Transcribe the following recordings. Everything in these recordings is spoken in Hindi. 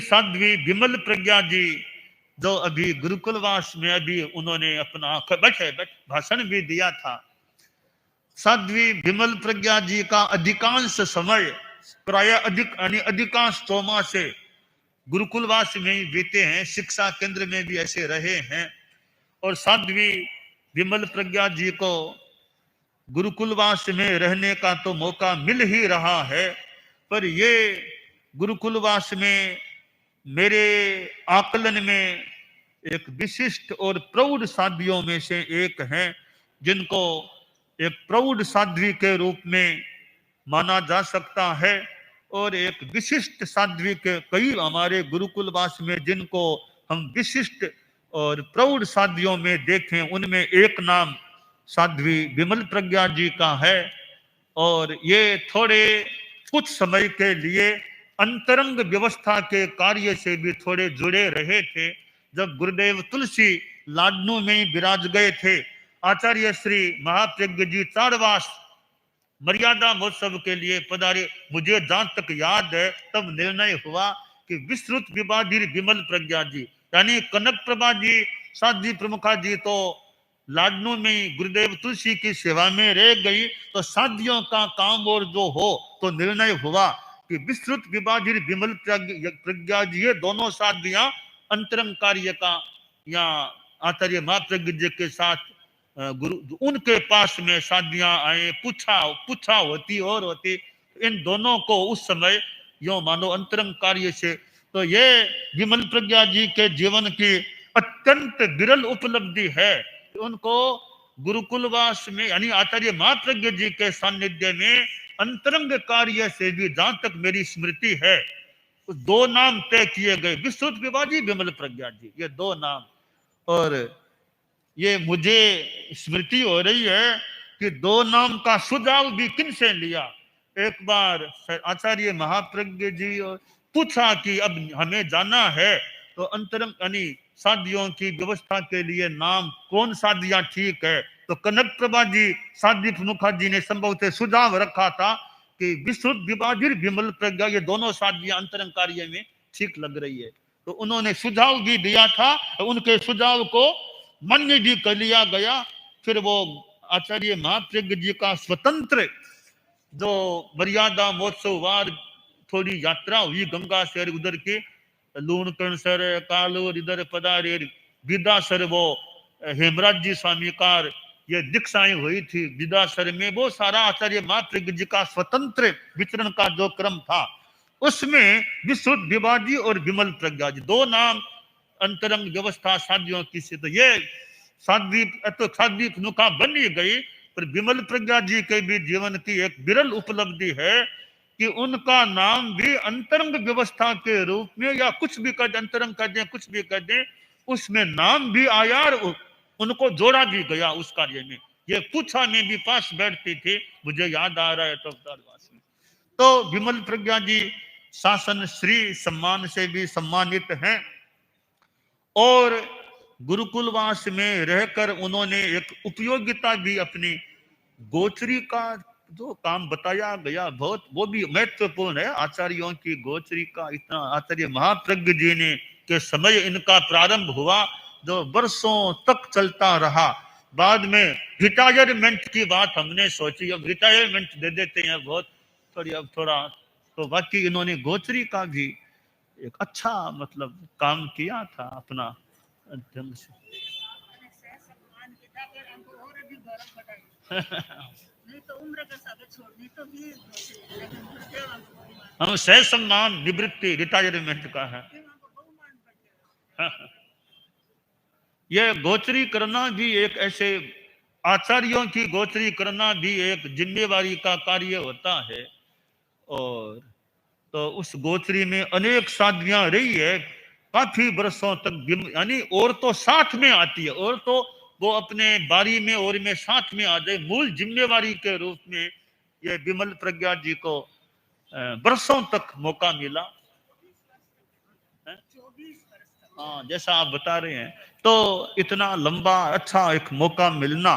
साध्वी विमल प्रज्ञा जी जो अभी गुरुकुलवास में अभी उन्होंने अपना बैठे भाषण भी दिया था। साध्वी विमल प्रज्ञा जी का अधिकांश समय प्राय अधिकांश 6 माह से गुरुकुलवास में ही बीते हैं, शिक्षा केंद्र में भी ऐसे रहे हैं। और साध्वी विमल प्रज्ञा जी को गुरुकुलवास में रहने का तो मौका मिल ही रहा है, पर ये गुरुकुलवास में मेरे आकलन में एक विशिष्ट और प्रौढ़ साध्वियों में से एक हैं, जिनको एक प्रौढ़ साध्वी के रूप में माना जा सकता है। और एक विशिष्ट साध्वी के कई हमारे गुरुकुलवास में जिनको हम विशिष्ट और प्रौढ़ साध्वियों में देखें, उनमें एक नाम साध्वी विमल प्रज्ञा जी का है। और ये थोड़े कुछ समय के लिए अंतरंग व्यवस्था के कार्य से भी थोड़े जुड़े रहे थे। जब गुरुदेव तुलसी लाडनू में विराज गए थे, आचार्य श्री महाप्रज्ञ जी चारवास मर्यादा महोत्सव के लिए पधारे। मुझे जहां तक याद है तब निर्णय हुआ कि विस्तृत विवादिर विमल प्रज्ञा जी यानी कनक प्रभा जी साध्वी प्रमुखा जी तो लाडनू में गुरुदेव तुलसी की सेवा में रह गई, तो साध्वियों का काम और जो हो, तो निर्णय हुआ कि विस्तृत विवादिर विमल प्रज्ञा जी ये दोनों साध्वियां अंतरंग कार्य का या आचार्य महाप्रज्ञ जी के साथ गुरु उनके पास में साध्वियां आए, पूछा होती और होती। इन दोनों को उस समय यो मानो अंतरंग कार्य से, तो ये विमल प्रज्ञा जी के जीवन की अत्यंत विरल उपलब्धि है। उनको गुरुकुलवास में यानी आचार्य महाप्रज्ञ जी के सानिध्य में अंतरंग कार्य से भी जहां तक मेरी स्मृति है, तो 2 नाम तय किए गए, विस्तृत विवादी विमल प्रज्ञा जी, ये 2 नाम। और ये मुझे स्मृति हो रही है कि 2 नाम का सुझाव भी किन से लिया। एक बार आचार्य महाप्रज्ञ जी पूछा कि अब हमें जाना है तो अंतरंग यानी साध्वियों की व्यवस्था के लिए नाम कौन साध्वियां ठीक है, तो कनक प्रभा जी साध्वी प्रमुखा जी ने संभवतः सुझाव रखा था कि विस्तृत विवादिर विमल प्रज्ञा ये दोनों साध्वियां अंतरंग कार्य में ठीक लग रही है, तो उन्होंने सुझाव भी दिया था। उनके सुझाव को मान्य भी कर लिया गया। फिर वो आचार्य महाप्रज्ञ जी का स्वतंत्र जो मर्यादा महोत्सव वार थोड़ी यात्रा हुई गंगा सर उधर के लूणकर्ण सर कालूर इधर पधारे विदासर, वो हेमराज जी स्वामी कार ये दीक्षाएं हुई थी विदासर में, वो सारा आचार्य महाप्रज्ञ जी का स्वतंत्र विचरण का जो क्रम था, उसमें विशुद्ध विवादी और विमल प्रज्ञा जी 2 नाम अंतरंग व्यवस्था साध्वियों की से, तो ये साध्वी प्रमुखा बन ही गई। पर विमल प्रज्ञा जी के भी जीवन की एक विरल उपलब्धि है कि उनका नाम भी अंतरंग व्यवस्था के रूप में या कुछ भी कर दें, अंतरंग कर दें, कुछ भी कर दें, उसमें नाम भी आया और उनको जोड़ा भी गया उस कार्य में। ये पूछा में भी पास बैठती थी, मुझे याद आ रहा है तो विमल प्रज्ञा जी शासन श्री सम्मान से भी सम्मानित हैं। और गुरुकुलवास में रहकर उन्होंने एक उपयोगिता भी अपनी गोचरी का जो काम बताया गया बहुत वो भी महत्वपूर्ण है। आचार्यों की गोचरी का इतना आचार्य महाप्रज्ञ जी ने के समय इनका प्रारंभ हुआ जो वर्षों तक चलता रहा। बाद में रिटायरमेंट की बात हमने सोची, अब रिटायरमेंट दे देते हैं बहुत थोड़ा, तो बाकी इन्होंने गोचरी का भी एक अच्छा मतलब काम किया था अपना ढंग से। हम सह सम्मान निवृत्ति रिटायरमेंट का है। यह गोचरी करना भी एक ऐसे आचार्यों की गोचरी करना भी एक जिम्मेवारी का कार्य होता है। और तो उस गोचरी में अनेक साध्वियां रही है काफी वर्षों तक, यानी और तो साथ में आती है, और तो वो अपने बारी में और में साथ में आ जाए। मूल जिम्मेवारी के रूप में ये विमल प्रज्ञा जी को वर्षों तक मौका मिला। हाँ, जैसा आप बता रहे हैं, तो इतना लंबा अच्छा एक मौका मिलना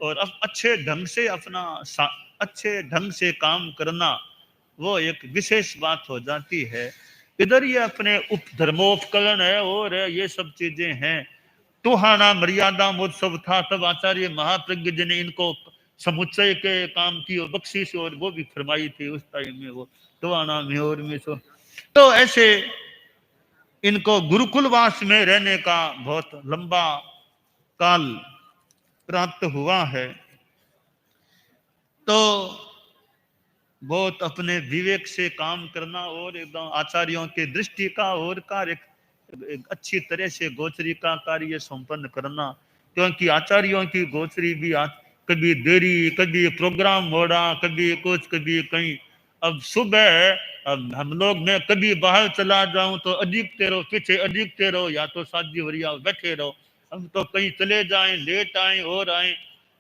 और अब अच्छे ढंग से अपना अच्छे ढंग से काम करना वो एक विशेष बात हो जाती है। इधर ये अपने धर्मोपकरण है और ये सब चीजें हैं। तुहाना मर्यादा महोत्सव था, तब आचार्य महाप्रज्ञ जी ने इनको समुच्चय के काम की और बख्शीश और वो भी फरमाई थी उस टाइम में, वो तुहाना में और में तो ऐसे इनको गुरुकुलवास में रहने का बहुत लंबा काल प्राप्त हुआ है। तो बहुत अपने विवेक से काम करना और एकदम आचार्यों के दृष्टि का और कार्य एक अच्छी तरह से गोचरी का कार्य संपन्न करना, क्योंकि आचार्यों की गोचरी भी कभी देरी, कभी प्रोग्राम हो रहा, कभी कुछ, कभी कहीं। अब सुबह अब हम लोग, मैं कभी बाहर चला जाऊं तो अधिकते रहो, पीछे अधिकते रहो, या तो शादी वरिया बैठे रहो। हम तो कहीं चले जाएं, लेट आए और आए।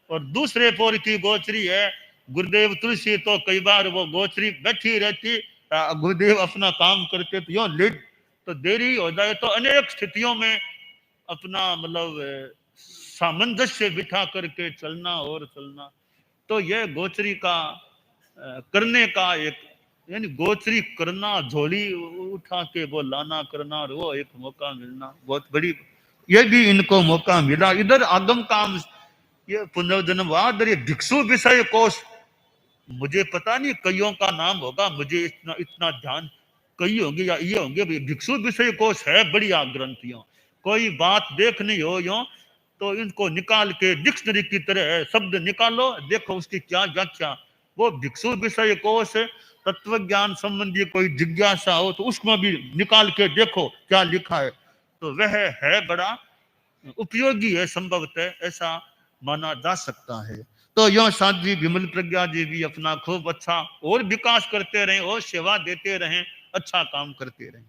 और दूसरे पोर की गोचरी है गुरुदेव तुलसी, तो कई बार वो गोचरी बैठी रहती, गुरुदेव अपना काम करते तो यो लेट, तो देरी हो जाए, तो अनेक स्थितियों में अपना मतलब सामंजस्य बिठा करके चलना और चलना। तो यह गोचरी का करने का एक, यानी गोचरी करना, झोली उठा के वो लाना करना, और वो एक मौका मिलना बहुत बड़ी, ये भी इनको मौका मिला। इधर आगम काम, ये पुनर्जन्मवाद, ये भिक्षु विषय कोश, मुझे पता नहीं कईयों का नाम होगा, मुझे इतना इतना ध्यान, कई होंगे या ये होंगे। भिक्षु विषय कोश है बढ़िया ग्रंथियों, कोई बात देख नहीं हो यो तो इनको निकाल के डिक्शनरी की तरह है, शब्द निकालो, देखो उसकी क्या व्याख्या। वो भिक्षु विषय कोश, तत्व ज्ञान संबंधी कोई जिज्ञासा हो तो उसमें भी निकाल के देखो क्या लिखा है, तो वह है बड़ा उपयोगी है, संभवतः ऐसा माना जा सकता है। तो यह साध्वी विमल प्रज्ञा जी भी अपना खूब अच्छा और विकास करते रहे और सेवा देते रहे, अच्छा काम करते रहे।